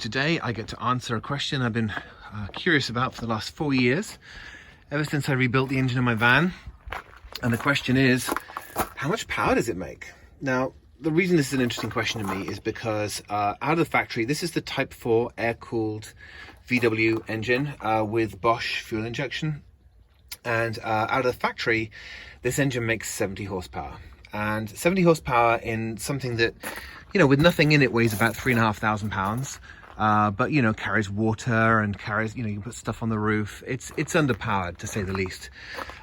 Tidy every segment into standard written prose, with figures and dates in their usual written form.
today I get to answer a question I've been curious about for the last 4 years, ever since I rebuilt the engine in my van. And the question is, how much power does it make? Now, the reason this is an interesting question to me is because out of the factory, this is the Type 4 air-cooled VW engine with Bosch fuel injection. And out of the factory, this engine makes 70 horsepower. And 70 horsepower in something that, you know, with nothing in it, weighs about 3,500 pounds. But, you know, carries water and carries, you know, you can put stuff on the roof. It's underpowered, to say the least.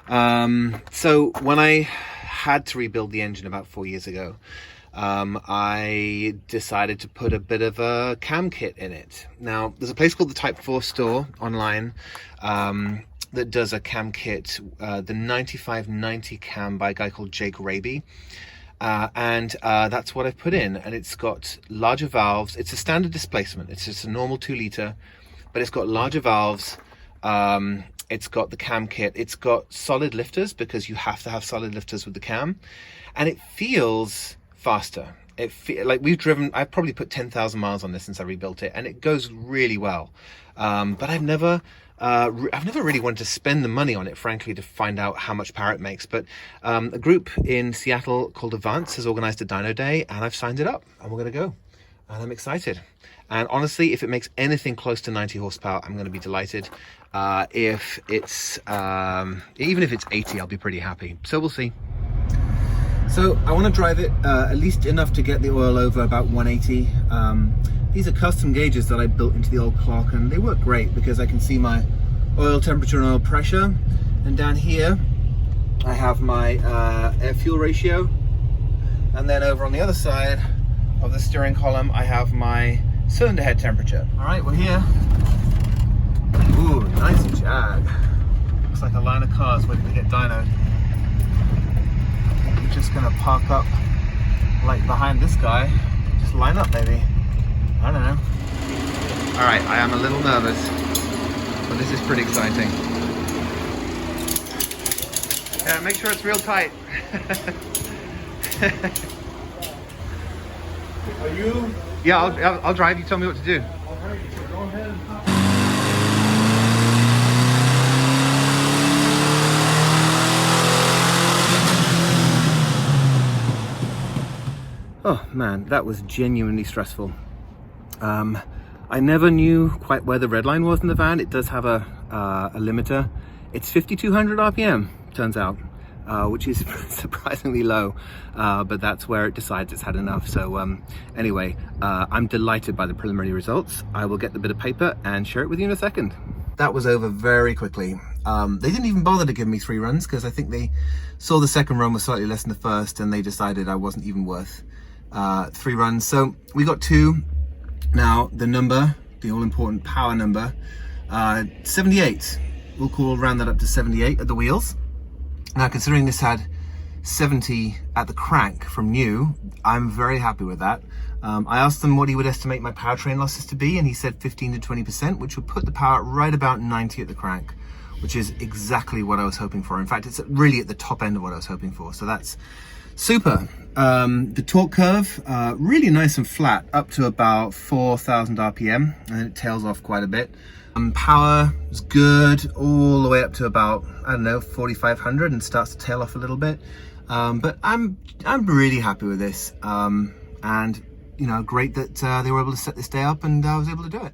So when I had to rebuild the engine about 4 years ago, I decided to put a bit of a cam kit in it. Now, there's a place called the Type 4 store online that does a cam kit, the 9590 cam by a guy called Raby. And that's what I've put in, and it's got larger valves. It's a standard displacement. It's just a normal 2 litre, but it's got larger valves. It's got the cam kit. It's got solid lifters, because you have to have solid lifters with the cam, and it feels faster. Like I've probably put 10,000 miles on this since I rebuilt it, and it goes really well. But I've never really wanted to spend the money on it, frankly, to find out how much power it makes. But a group in Seattle called Advance has organized a Dyno day, and I've signed it up, and we're going to go. And I'm excited. And honestly, if it makes anything close to 90 horsepower, I'm going to be delighted. If it's even if it's 80, I'll be pretty happy. So we'll see. So I want to drive it at least enough to get the oil over about 180. These are custom gauges that I built into the old clock, and they work great because I can see my oil temperature and oil pressure. And down here, I have my air-fuel ratio. And then over on the other side of the steering column, I have my cylinder head temperature. All right, we're here. Ooh, nice Jag. Looks like a line of cars waiting to get dynoed. We're just gonna park up like behind this guy. Just line up maybe. I don't know. All right, I am a little nervous, but this is pretty exciting. Yeah, make sure it's real tight. Are you? Yeah, I'll drive. You tell me what to do. All right, go ahead. Oh man, that was genuinely stressful. I never knew quite where the red line was in the van. It does have a limiter. It's 5,200 RPM, turns out, which is surprisingly low, but that's where it decides it's had enough. So anyway, I'm delighted by the preliminary results. I will get the bit of paper and share it with you in a second. That was over very quickly. They didn't even bother to give me 3 runs, because I think they saw the second run was slightly less than the first, and they decided I wasn't even worth 3 runs. So we got 2. Now the number, the all-important power number, 78. We'll round that up to 78 at the wheels. Now, considering this had 70 at the crank from new, I'm very happy with that. I asked them what he would estimate my powertrain losses to be, and he said 15 to 20%, which would put the power right about 90 at the crank, which is exactly what I was hoping for. In fact, it's really at the top end of what I was hoping for, so that's super. The torque curve, really nice and flat, up to about 4,000 RPM, and then it tails off quite a bit. Power is good, all the way up to about, I don't know, 4,500, and starts to tail off a little bit. But I'm really happy with this, and you know, great that they were able to set this day up, and I was able to do it.